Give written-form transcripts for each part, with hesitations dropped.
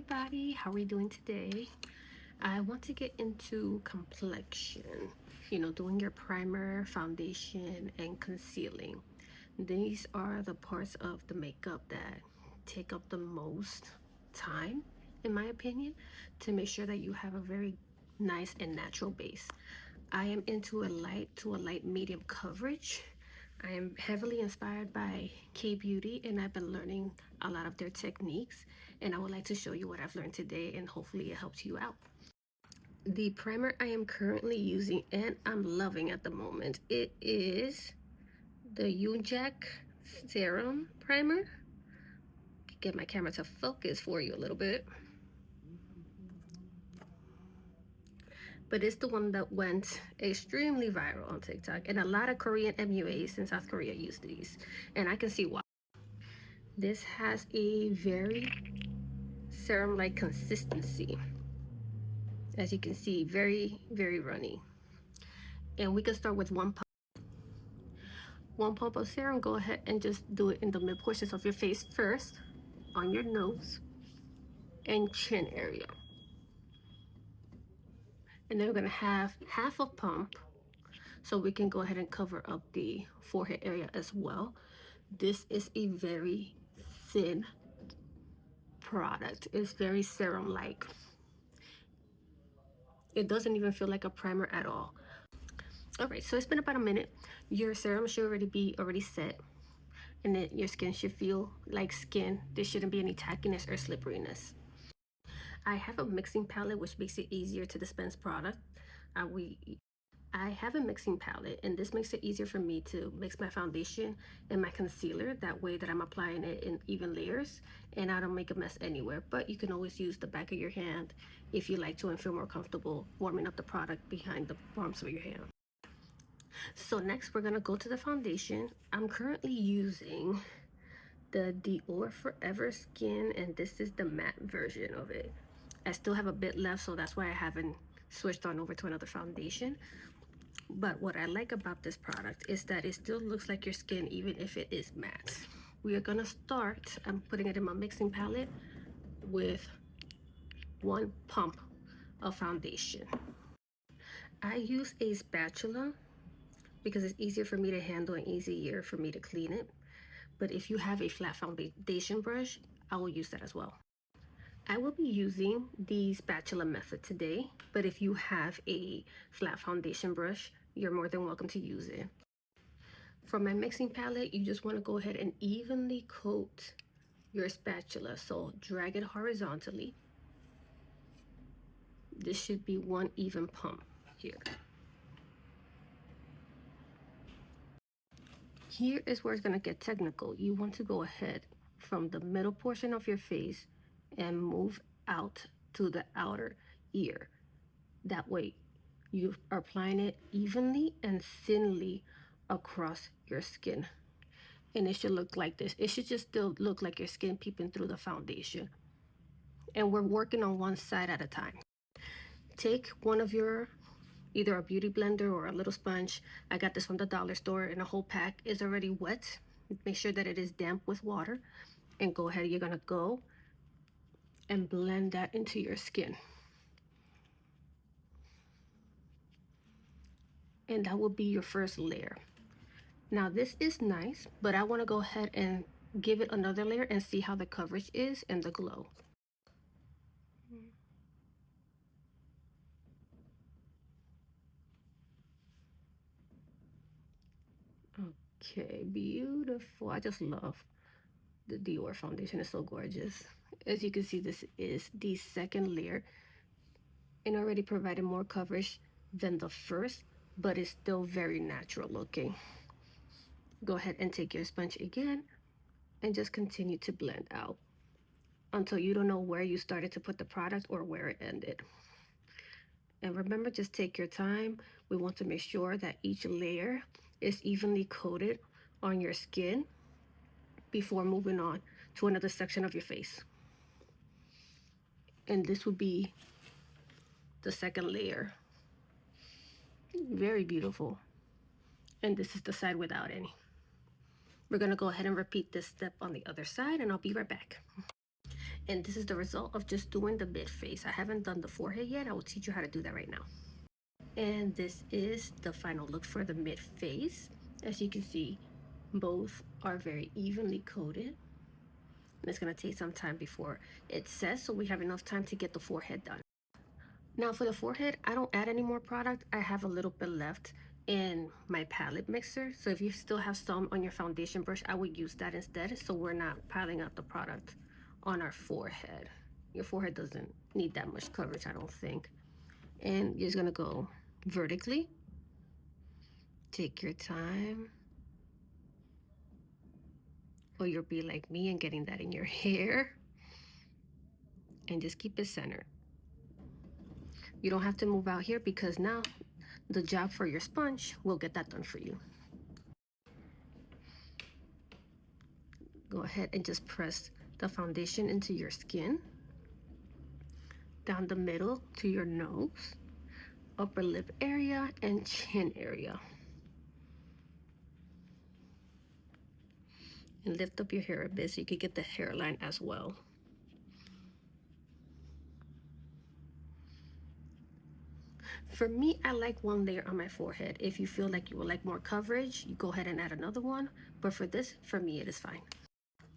everybody, how are we doing today? I want to get into complexion, doing your primer, foundation, and concealing. These are the parts of the makeup that take up the most time, in my opinion, to make sure that you have a very nice and natural base. I am into a light to a light medium coverage. I am heavily inspired by K-Beauty, and I've been learning a lot of their techniques, and I would like to show you what I've learned today, and hopefully it helps you out. The primer I am currently using and I'm loving at the moment, it is the Unjak Serum Primer. Get my camera to focus for you a little bit. But it's the one that went extremely viral on TikTok, and a lot of Korean MUAs in South Korea use these, and I can see why. This has a very serum-like consistency. As you can see, very, very runny. And we can start with one pump of serum. Go ahead and just do it in the mid portions of your face first, on your nose and chin area. And then we're gonna have half a pump so we can go ahead and cover up the forehead area as well. This is a very thin product. It's very serum-like. It doesn't even feel like a primer at all. All right, so it's been about a minute. Your serum should already be set, and then your skin should feel like skin. There shouldn't be any tackiness or slipperiness. I have a mixing palette, which makes it easier to dispense product. I have a mixing palette, and this makes it easier for me to mix my foundation and my concealer. That way that I'm applying it in even layers and I don't make a mess anywhere. But you can always use the back of your hand if you like to and feel more comfortable warming up the product behind the palms of your hand. So next we're gonna go to the foundation. I'm currently using the Dior Forever Skin, and this is the matte version of it. I still have a bit left, so that's why I haven't switched on over to another foundation. But what I like about this product is that it still looks like your skin even if it is matte. We are gonna start, I'm putting it in my mixing palette with one pump of foundation. I use a spatula because it's easier for me to handle and easier for me to clean it. But if you have a flat foundation brush, I will use that as well. I will be using the spatula method today, but if you have a flat foundation brush, you're more than welcome to use it. For my mixing palette, you just want to go ahead and evenly coat your spatula. So drag it horizontally. This should be one even pump here. Here is where it's going to get technical. You want to go ahead from the middle portion of your face and move out to the outer ear. That way you are applying it evenly and thinly across your skin. And it should look like this. It should just still look like your skin peeping through the foundation. And we're working on one side at a time. Take one of your, either a beauty blender or a little sponge. I got this from the dollar store, and a whole pack is already wet. Make sure that it is damp with water, and go ahead, you're gonna go and blend that into your skin. And that will be your first layer. Now this is nice, but I want to go ahead and give it another layer and see how the coverage is and the glow. Okay, beautiful. I just love the Dior foundation. It's so gorgeous. As you can see, this is the second layer and already provided more coverage than the first, but it's still very natural looking. Go ahead and take your sponge again and just continue to blend out until you don't know where you started to put the product or where it ended. And remember, just take your time. We want to make sure that each layer is evenly coated on your skin before moving on to another section of your face. And this would be the second layer. Very beautiful. And this is the side without any. We're gonna go ahead and repeat this step on the other side, and I'll be right back. And this is the result of just doing the mid face. I haven't done the forehead yet. I will teach you how to do that right now. And this is the final look for the mid face. As you can see, both are very evenly coated. And it's gonna take some time before it sets, so we have enough time to get the forehead done. Now for the forehead, I don't add any more product. I have a little bit left in my palette mixer. So if you still have some on your foundation brush, I would use that instead, so we're not piling up the product on our forehead. Your forehead doesn't need that much coverage, I don't think. And you're just gonna go vertically. Take your time. Or you'll be like me and getting that in your hair. And just keep it centered. You don't have to move out here because now the job for your sponge will get that done for you. Go ahead and just press the foundation into your skin, down the middle to your nose, upper lip area, and chin area. And lift up your hair a bit so you can get the hairline as well. For me, I like one layer on my forehead. If you feel like you would like more coverage, you go ahead and add another one. But for this, for me, it is fine.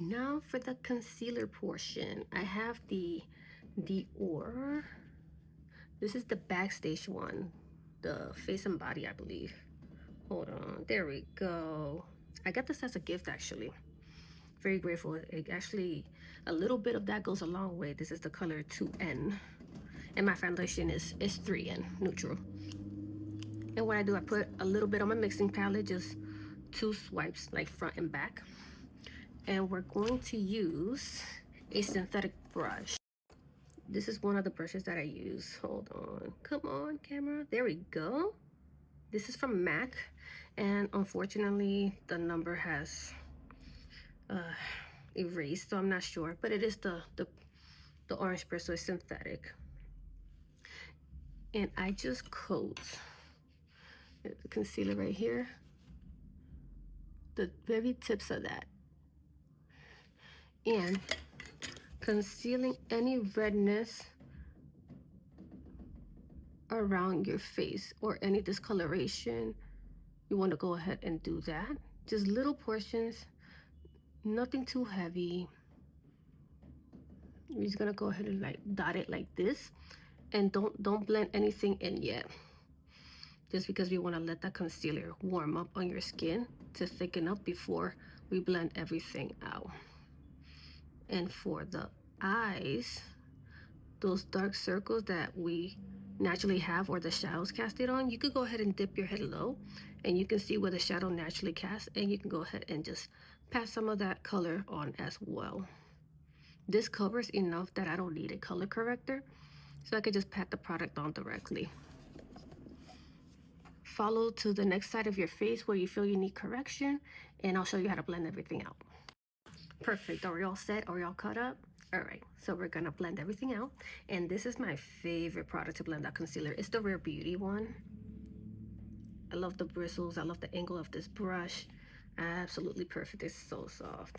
Now for the concealer portion, I have the Dior. This is the Backstage one, the face and body, I believe. Hold on, there we go. I got this as a gift actually. Very grateful. It actually, a little bit of that goes a long way. This is the color 2N. And my foundation is 3N, neutral. And what I do, I put a little bit on my mixing palette, just 2 swipes, like front and back. And we're going to use a synthetic brush. This is one of the brushes that I use. Hold on, come on, camera. There we go. This is from MAC, and unfortunately, the number has erased, so I'm not sure. But it is the orange brush, so it's synthetic. And I just coat the concealer right here, the very tips of that, and concealing any redness around your face or any discoloration. You want to go ahead and do that. Just little portions, nothing too heavy. You're just gonna go ahead and like dot it like this, and don't blend anything in yet, just because we want to let that concealer warm up on your skin to thicken up before we blend everything out. And for the eyes, those dark circles that we naturally have or the shadows casted on, you could go ahead and dip your head low and you can see where the shadow naturally casts, and you can go ahead and just pat some of that color on as well. This covers enough that I don't need a color corrector, so I could just pat the product on directly. Follow to the next side of your face where you feel you need correction, and I'll show you how to blend everything out. Perfect. Are we all set? Are we all cut up? All right, so we're gonna blend everything out, and this is my favorite product to blend out concealer. It's the Rare Beauty one. I love the bristles. I love the angle of this brush. Absolutely perfect. It's so soft.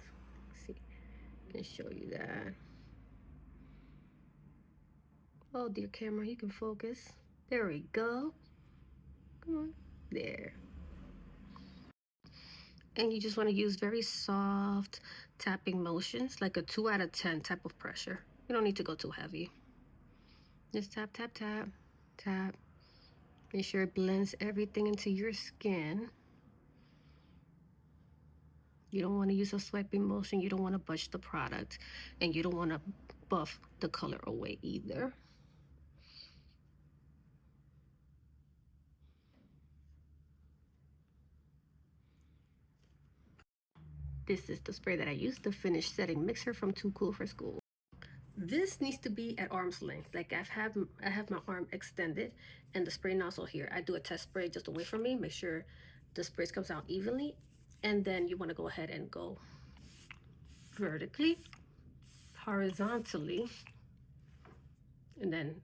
Let's see, I can show you that. Oh dear camera, you can focus. There we go. Come on, there. And you just want to use very soft tapping motions, like a 2 out of 10 type of pressure. You don't need to go too heavy. Just tap, tap, tap, tap. Make sure it blends everything into your skin. You don't want to use a swiping motion. You don't want to budge the product, and you don't want to buff the color away either. This is the spray that I use, the Finish Setting Mixer from Too Cool for School. This needs to be at arm's length. Like I have my arm extended and the spray nozzle here. I do a test spray just away from me, make sure the sprays comes out evenly, and then you want to go ahead and go vertically, horizontally, and then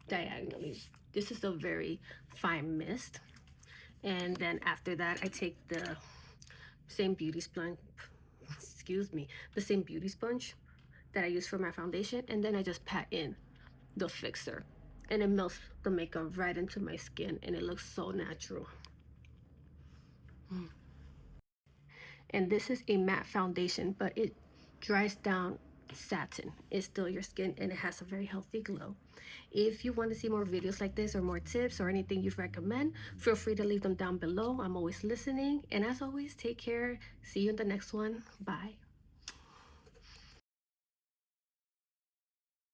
diagonally. This is a very fine mist. And then after that, I take the same beauty sponge, the same beauty sponge, that I use for my foundation, and then I just pat in the fixer, and it melts the makeup right into my skin, and it looks so natural. And this is a matte foundation, but it dries down satin. It's still your skin, and it has a very healthy glow. If you want to see more videos like this or more tips or anything you'd recommend, feel free to leave them down below. I'm always listening. And as always, take care. See you in the next one. Bye.